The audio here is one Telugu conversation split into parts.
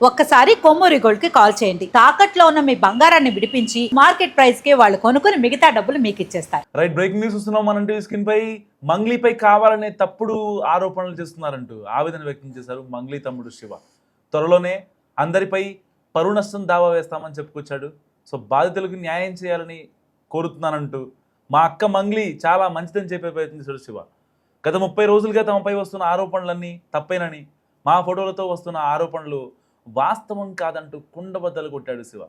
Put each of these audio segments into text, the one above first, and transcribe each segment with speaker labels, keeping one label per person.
Speaker 1: ఒక్కసారి కొమ్మూరి గోల్డ్ కి కాల్ చేయండి. తాకట్లో ఉన్న మీ బంగారాన్ని విడిపించి మార్కెట్ ప్రైస్ కి వాళ్ళు కొనుక్కుని మిగతా డబ్బులు మీకు ఇచ్చేస్తారు.
Speaker 2: రైట్, బ్రేకింగ్ న్యూస్ చూస్తున్నాం. మన టీవీ స్క్రీన్ పై మంగ్లీపై కావాలనే తప్పుడు ఆరోపణలు చేస్తున్నారంటూ ఆవేదన వ్యక్తం చేశారు మంగ్లీ తమ్ముడు శివ. త్వరలోనే అందరిపై పరువు నష్టం దావా వేస్తామని చెప్పుకొచ్చాడు. సో బాధితులకు న్యాయం చేయాలని కోరుతున్నానంటూ మా అక్క మంగ్లీ చాలా మంచిదని చెప్పే ప్రయత్నం చేశాడు శివ. గత 30 రోజులుగా తమపై వస్తున్న ఆరోపణలన్నీ తప్పేనని, మా ఫోటోలతో వస్తున్న ఆరోపణలు వాస్తవం కాదంటూ కుండబద్దలు కొట్టాడు శివ.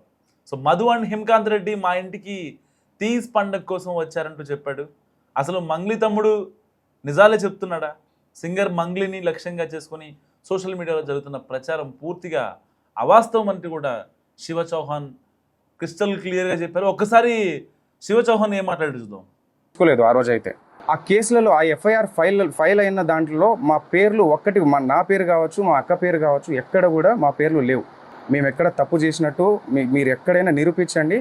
Speaker 2: సో మధు అండ్ హిమకాంత్ రెడ్డి మా ఇంటికి తీజ్ పండగ కోసం వచ్చారంటూ చెప్పాడు. అసలు మంగ్లీ తమ్ముడు నిజాలే చెప్తున్నాడా? సింగర్ మంగ్లీని లక్ష్యంగా చేసుకుని సోషల్ మీడియాలో జరుగుతున్న ప్రచారం పూర్తిగా అవాస్తవం అంటూ కూడా శివ చౌహాన్ క్రిస్టల్ క్లియర్గా చెప్పారు. ఒక్కసారి శివ చౌహాన్ ఏం మాట్లాడి చూద్దాం.
Speaker 3: తీసుకోలేదు ఆ రోజు అయితే. ఆ కేసులలో ఆ ఎఫ్ఐఆర్ ఫైల్ అయిన దాంట్లో మా పేర్లు ఒక్కటి, నా పేరు కావచ్చు, మా అక్క పేరు కావచ్చు, ఎక్కడ కూడా మా పేర్లు లేవు. మేము ఎక్కడ తప్పు చేసినట్టు మీరు ఎక్కడైనా నిరూపించండి.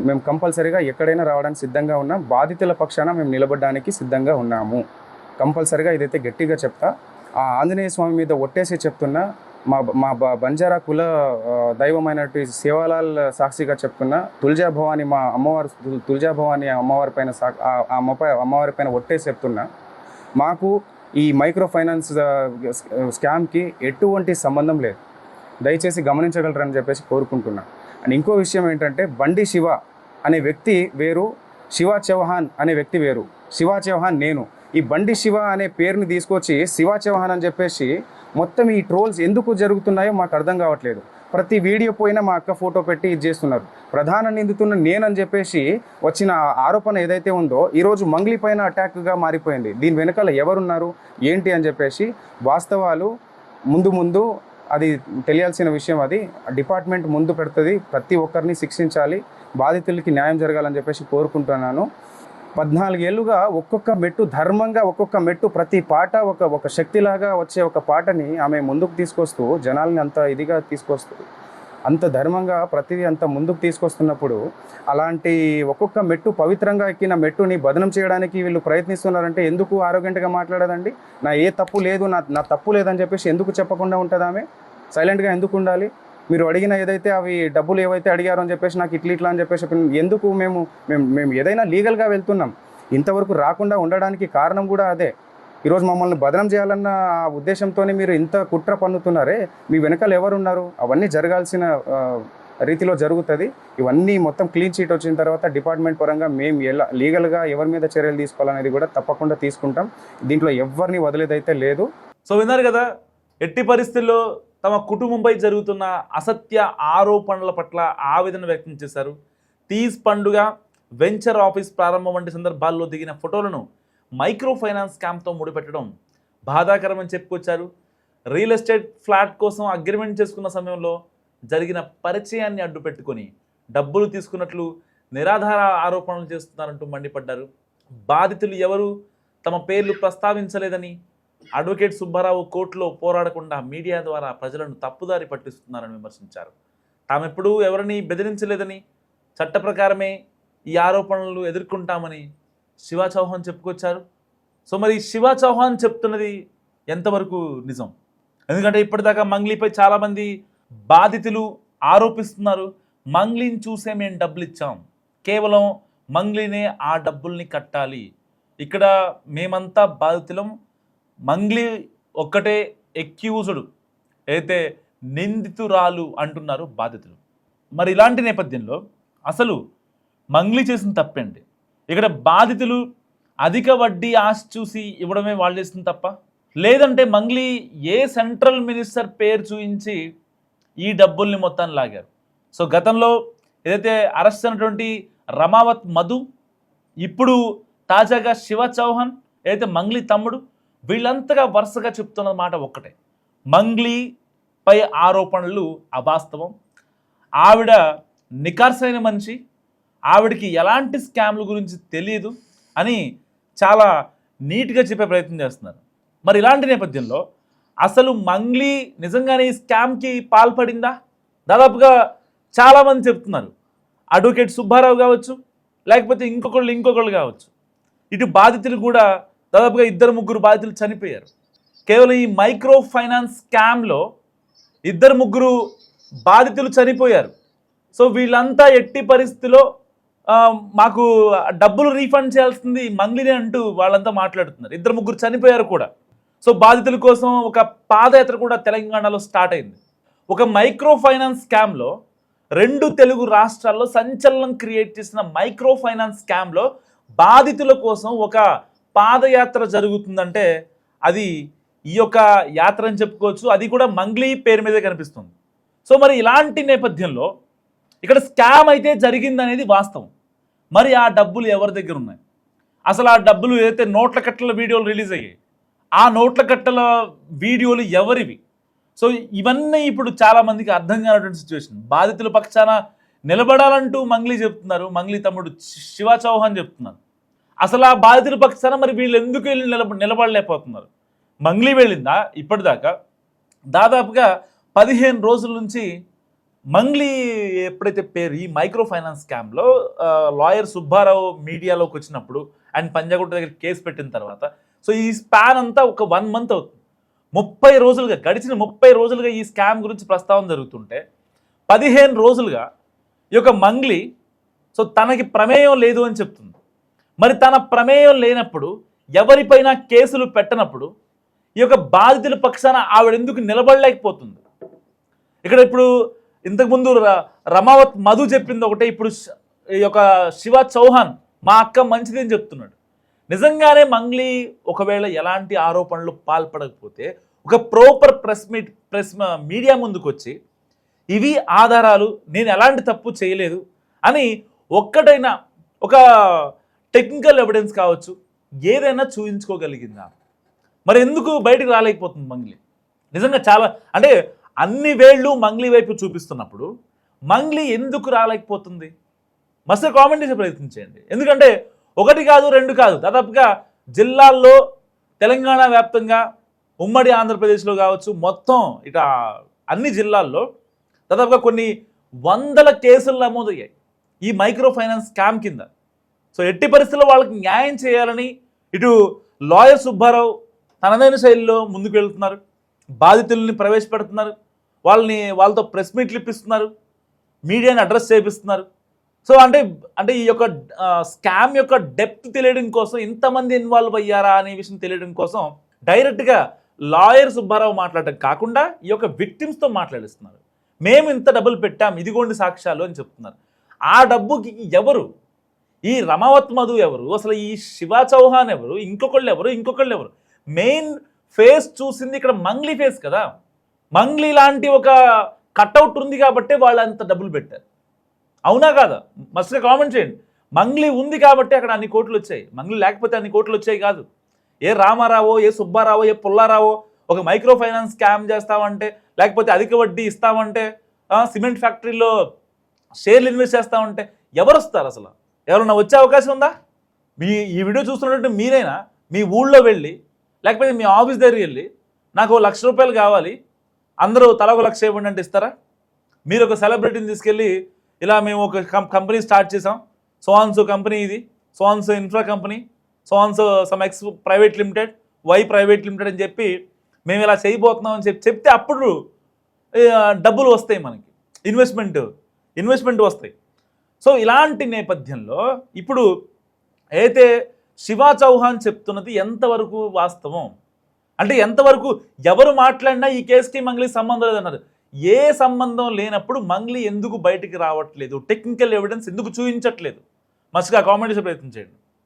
Speaker 3: మేము కంపల్సరీగా ఎక్కడైనా రావడానికి సిద్ధంగా ఉన్నాం. బాధితుల పక్షాన మేము నిలబడడానికి సిద్ధంగా ఉన్నాము. కంపల్సరీగా ఇదైతే గట్టిగా చెప్తా. ఆ ఆంజనేయ స్వామి మీద ఒట్టేసి చెప్తున్నా. మా బంజారా కుల దైవమైనటువంటి సేవాలాల్ సాక్షిగా చెప్తున్నా. తుల్జా భవాని, మా అమ్మవారు తుల్జా భవాని అమ్మవారి పైన అమ్మవారి పైన ఒట్టేసి చెప్తున్నా. మాకు ఈ మైక్రో ఫైనాన్స్ స్కామ్కి ఎటువంటి సంబంధం లేదు. దయచేసి గమనించగలరని చెప్పేసి కోరుకుంటున్నా. అండ్ ఇంకో విషయం ఏంటంటే, బండి శివ అనే వ్యక్తి వేరు, శివ చౌహాన్ అనే వ్యక్తి వేరు. శివ చౌహాన్ నేను. ఈ బండి శివ అనే పేరుని తీసుకొచ్చి శివ చౌహాన్ అని చెప్పేసి మొత్తం ఈ ట్రోల్స్ ఎందుకు జరుగుతున్నాయో మాకు అర్థం కావట్లేదు. ప్రతి వీడియో పోయినా మా అక్క ఫోటో పెట్టి ఇది చేస్తున్నారు. ప్రధాన నిందితున్న నేనని చెప్పేసి వచ్చిన ఆరోపణ ఏదైతే ఉందో ఈరోజు మంగ్లీ పైన అటాక్గా మారిపోయింది. దీని వెనకాల ఎవరున్నారు ఏంటి అని చెప్పేసి వాస్తవాలు ముందు అది తెలియాల్సిన విషయం. అది డిపార్ట్మెంట్ ముందు పెడుతుంది. ప్రతి ఒక్కరిని శిక్షించాలి, బాధితులకి న్యాయం జరగాలని చెప్పేసి కోరుకుంటున్నాను. 14 ఏళ్ళుగా ఒక్కొక్క మెట్టు ధర్మంగా, ఒక్కొక్క మెట్టు ప్రతి పాట ఒక శక్తిలాగా వచ్చే ఒక పాటని ఆమె ముందుకు తీసుకొస్తూ జనాల్ని అంత ఇదిగా తీసుకొస్తూ అంత ధర్మంగా ప్రతిదీ అంత ముందుకు తీసుకొస్తున్నప్పుడు అలాంటి ఒక్కొక్క మెట్టు పవిత్రంగా ఎక్కిన మెట్టుని బదనం చేయడానికి వీళ్ళు ప్రయత్నిస్తున్నారంటే ఎందుకు ఆరోగ్యంగా మాట్లాడదండి? నా ఏ తప్పు లేదు, నా తప్పు లేదని చెప్పేసి ఎందుకు చెప్పకుండా ఉంటుంది? ఆమె సైలెంట్గా ఎందుకు ఉండాలి? మీరు అడిగిన ఏదైతే అవి డబ్బులు ఏవైతే అడిగారో అని చెప్పేసి నాకు ఇట్లా అని చెప్పేసి ఎందుకు మేము ఏదైనా లీగల్గా వెళ్తున్నాం. ఇంతవరకు రాకుండా ఉండడానికి కారణం కూడా అదే. ఈరోజు మమ్మల్ని బదనం చేయాలన్న ఉద్దేశంతోనే మీరు ఇంత కుట్ర పన్నుతున్నారే, మీ వెనకాల ఎవరున్నారు? అవన్నీ జరగాల్సిన రీతిలో జరుగుతుంది. ఇవన్నీ మొత్తం క్లీన్ చీట్ వచ్చిన తర్వాత డిపార్ట్మెంట్ పరంగా మేము ఎలా లీగల్గా ఎవరి మీద చర్యలు తీసుకోవాలనేది కూడా తప్పకుండా తీసుకుంటాం. దీంట్లో ఎవరిని వదిలేదైతే లేదు.
Speaker 2: సో విన్నారు కదా, ఎట్టి పరిస్థితుల్లో తమ కుటుంబంపై జరుగుతున్న అసత్య ఆరోపణల పట్ల ఆవేదన వ్యక్తం చేశారు. తీజ్ పండుగ, వెంచర్ ఆఫీస్ ప్రారంభం వంటి సందర్భాల్లో దిగిన ఫోటోలను మైక్రో ఫైనాన్స్ స్కామ్తో ముడిపెట్టడం బాధాకరమని చెప్పుకొచ్చారు. రియల్ ఎస్టేట్ ఫ్లాట్ కోసం అగ్రిమెంట్ చేసుకున్న సమయంలో జరిగిన పరిచయాన్ని అడ్డుపెట్టుకొని డబ్బులు తీసుకున్నట్లు నిరాధార ఆరోపణలు చేస్తున్నారంటూ మండిపడ్డారు. బాధితులు ఎవరు తమ పేర్లు ప్రస్తావించలేదని, అడ్వకేట్ సుబ్బారావు కోర్టులో పోరాడకుండా మీడియా ద్వారా ప్రజలను తప్పుదారి పట్టిస్తున్నారని విమర్శించారు. తామెప్పుడూ ఎవరిని బెదిరించలేదని, చట్ట ప్రకారమే ఈ ఆరోపణలు ఎదుర్కొంటామని శివ చౌహాన్ చెప్పుకొచ్చారు. సో మరి శివ చౌహాన్ చెప్తున్నది ఎంతవరకు నిజం? ఎందుకంటే ఇప్పటిదాకా మంగ్లీపై చాలామంది బాధితులు ఆరోపిస్తున్నారు. మంగ్లీని చూసే మేము డబ్బులు ఇచ్చాం, కేవలం మంగ్లీనే ఆ డబ్బుల్ని కట్టాలి, ఇక్కడ మేమంతా బాధితులం, మంగ్లీ ఒక్కటే ఎక్యూజ్డ్, అయితే నిందితురాలు అంటున్నారు బాధితులు. మరి ఇలాంటి నేపథ్యంలో అసలు మంగ్లీ చేసిన తప్పేంటి? ఇక్కడ బాధితులు అధిక వడ్డీ ఆశ చూసి ఇవ్వడమే వాళ్ళు చేసిన తప్ప, లేదంటే మంగ్లీ ఏ సెంట్రల్ మినిస్టర్ పేరు చూపించి ఈ డబ్బుల్ని మొత్తాన్ని లాగారు? సో గతంలో ఏదైతే అరెస్ట్ అయినటువంటి రమావత్ మధు, ఇప్పుడు తాజాగా శివ చౌహాన్, ఏదైతే మంగ్లీ తమ్ముడు, వీళ్ళంతగా వరుసగా చెప్తున్న మాట ఒక్కటే, మంగ్లీపై ఆరోపణలు అవాస్తవం, ఆవిడ నికార్సైన మనిషి, ఆవిడకి ఎలాంటి స్కామ్ల గురించి తెలియదు అని చాలా నీట్గా చెప్పే ప్రయత్నం చేస్తున్నారు. మరి ఇలాంటి నేపథ్యంలో అసలు మంగ్లీ నిజంగానే ఈ స్కామ్కి పాల్పడిందా? దాదాపుగా చాలామంది చెప్తున్నారు. అడ్వకేట్ సుబ్బారావు కావచ్చు, లేకపోతే ఇంకొకళ్ళు కావచ్చు. ఇటు బాధితులు కూడా దాదాపుగా 2-3 బాధితులు చనిపోయారు. కేవలం ఈ మైక్రో ఫైనాన్స్ స్కామ్లో ముగ్గురు బాధితులు చనిపోయారు. సో వీళ్ళంతా ఎట్టి పరిస్థితిలో మాకు డబ్బులు రీఫండ్ చేయాల్సింది మంగ్లీనే అంటూ వాళ్ళంతా మాట్లాడుతున్నారు. ముగ్గురు చనిపోయారు కూడా. సో బాధితుల కోసం ఒక పాదయాత్ర కూడా తెలంగాణలో స్టార్ట్ అయింది. ఒక మైక్రో ఫైనాన్స్ స్కామ్లో 2 తెలుగు రాష్ట్రాల్లో సంచలనం క్రియేట్ చేసిన మైక్రో ఫైనాన్స్ స్కామ్లో బాధితుల కోసం ఒక పాదయాత్ర జరుగుతుందంటే అది ఈ యొక్క యాత్ర అని చెప్పుకోవచ్చు. అది కూడా మంగ్లీ పేరు మీదే కనిపిస్తుంది. సో మరి ఇలాంటి నేపథ్యంలో ఇక్కడ స్కామ్ అయితే జరిగిందనేది వాస్తవం. మరి ఆ డబ్బులు ఎవరి దగ్గర ఉన్నాయి? అసలు ఆ డబ్బులు ఏదైతే నోట్ల కట్టల వీడియోలు రిలీజ్ అయ్యాయి, ఆ నోట్ల కట్టల వీడియోలు ఎవరివి? సో ఇవన్నీ ఇప్పుడు చాలామందికి అర్థం కానటువంటి సిచ్యువేషన్. బాధితుల పక్షాన నిలబడాలంటూ మంగ్లీ చెప్తున్నారు, మంగ్లీ తమ్ముడు శివ చౌహాన్ చెప్తున్నారు. అసలు ఆ బాధితుల పక్షాన మరి వీళ్ళు ఎందుకు వెళ్ళి నిలబడలేకపోతున్నారు? మంగ్లీ వెళ్ళిందా ఇప్పటిదాకా? దాదాపుగా 15 రోజుల నుంచి మంగ్లీ ఎప్పుడైతే పేరు ఈ మైక్రో ఫైనాన్స్ స్కామ్లో లాయర్ సుబ్బారావు మీడియాలోకి వచ్చినప్పుడు అండ్ పంజాగుట్ట దగ్గర కేసు పెట్టిన తర్వాత సో ఈ స్పాన్ అంతా ఒక 1 మంత్ అవుతుంది. 30 రోజులుగా గడిచిన 30 రోజులుగా ఈ స్కామ్ గురించి ప్రస్తావన జరుగుతుంటే 15 రోజులుగా ఈ యొక్క మంగ్లీ సో తనకి ప్రమేయం లేదు అని చెప్తుంది. మరి తన ప్రమేయం లేనప్పుడు ఎవరిపైనా కేసులు పెట్టనప్పుడు ఈ యొక్క బాధితుల పక్షాన ఆవిడ ఎందుకు నిలబడలేకపోతుంది? ఇప్పుడు ఇంతకుముందు రమావత్ మధు చెప్పింది ఒకటే, ఇప్పుడు ఈ యొక్క శివ చౌహాన్ మా అక్క మంచిది అని చెప్తున్నాడు. నిజంగానే మంగ్లీ ఒకవేళ ఎలాంటి ఆరోపణలు పాల్పడకపోతే ఒక ప్రాపర్ ప్రెస్ మీడియా ముందుకు వచ్చి ఇవి ఆధారాలు, నేను ఎలాంటి తప్పు చేయలేదు అని ఒక్కటైనా ఒక టెక్నికల్ ఎవిడెన్స్ కావచ్చు ఏదైనా చూపించుకోగలిగిందా? మరి ఎందుకు బయటకు రాలేకపోతుంది మంగ్లీ? నిజంగా చాలా అంటే అన్ని వేళ్ళు మంగ్లీ వైపు చూపిస్తున్నప్పుడు మంగ్లీ ఎందుకు రాలేకపోతుంది? మస్తు కామెంట్ చేసే ప్రయత్నం చేయండి. ఎందుకంటే 1 కాదు 2 కాదు, దాదాపుగా జిల్లాల్లో తెలంగాణ వ్యాప్తంగా ఉమ్మడి ఆంధ్రప్రదేశ్లో కావచ్చు, మొత్తం ఇట అన్ని జిల్లాల్లో దాదాపుగా కొన్ని 100 కేసులు నమోదయ్యాయి ఈ మైక్రో ఫైనాన్స్ స్కామ్ కింద. సో ఎట్టి పరిస్థితుల్లో వాళ్ళకి న్యాయం చేయాలని ఇటు లాయర్ సుబ్బారావు తనదైన శైలిలో ముందుకు వెళ్తున్నారు, బాధితుల్ని ప్రవేశపెడుతున్నారు, వాళ్ళతో ప్రెస్ మీట్లు ఇప్పిస్తున్నారు, మీడియాని అడ్రస్ చేపిస్తున్నారు. సో అంటే ఈ యొక్క స్కామ్ యొక్క డెప్త్ తెలియడం కోసం ఇంతమంది ఇన్వాల్వ్ అయ్యారా అనే విషయం తెలియడం కోసం డైరెక్ట్గా లాయర్ సుబ్బారావు మాట్లాడటం కాకుండా ఈ యొక్క విక్టిమ్స్తో మాట్లాడిస్తున్నారు. మేము ఇంత డబ్బులు పెట్టాం, ఇదిగోండి సాక్ష్యాలు అని చెప్తున్నారు. ఆ డబ్బుకి ఎవరు? ఈ రమావత్ మధు ఎవరు? అసలు ఈ శివ చౌహాన్ ఎవరు? ఇంకొకళ్ళు ఎవరు? మెయిన్ ఫేస్ చూసింది ఇక్కడ మంగ్లీ ఫేస్ కదా. మంగ్లీ లాంటి ఒక కట్అవుట్ ఉంది కాబట్టి వాళ్ళు అంత డబ్బులు పెట్టారు. అవునా కాదా? మస్తుగా కామెంట్ చేయండి. మంగ్లీ ఉంది కాబట్టి అక్కడ అన్ని కోట్లు వచ్చాయి. మంగ్లీ లేకపోతే అన్ని కోట్లు వచ్చాయి కాదు. ఏ రామారావో, ఏ సుబ్బారావో, ఏ పుల్లారావో ఒక మైక్రో ఫైనాన్స్ స్కామ్ చేస్తామంటే, లేకపోతే అధిక వడ్డీ ఇస్తామంటే, సిమెంట్ ఫ్యాక్టరీలో షేర్లు ఇన్వెస్ట్ చేస్తామంటే ఎవరు వస్తారు? అసలు ఎవరన్నా వచ్చే అవకాశం ఉందా? ఈ వీడియో చూస్తున్నట్టు మీరైనా మీ ఊళ్ళో వెళ్ళి లేకపోతే మీ ఆఫీస్ దగ్గరికి వెళ్ళి నాకు ₹1,00,000 కావాలి, అందరూ తల ₹1,00,000 ఇవ్వండి అంటే ఇస్తారా? మీరు ఒక సెలబ్రిటీని తీసుకెళ్ళి ఇలా మేము ఒక కంపెనీ స్టార్ట్ చేసాం, సో కంపెనీ, ఇది so infra company, some X private limited, Y private limited అని చెప్పి మేము ఇలా చేయబోతున్నాం అని చెప్తే అప్పుడు డబ్బులు వస్తాయి, మనకి ఇన్వెస్ట్మెంట్ వస్తాయి. సో ఇలాంటి నేపథ్యంలో ఇప్పుడు అయితే శివ చౌహాన్ చెప్తున్నది ఎంతవరకు వాస్తవం? అంటే ఎంతవరకు ఎవరు మాట్లాడినా ఈ కేసుకి మంగ్లీ సంబంధం లేదన్నారు. ఏ సంబంధం లేనప్పుడు మంగ్లీ ఎందుకు బయటికి రావట్లేదు? టెక్నికల్ ఎవిడెన్స్ ఎందుకు చూపించట్లేదు? మస్తుగా కామెంట్ చేసే ప్రయత్నం చేయండి.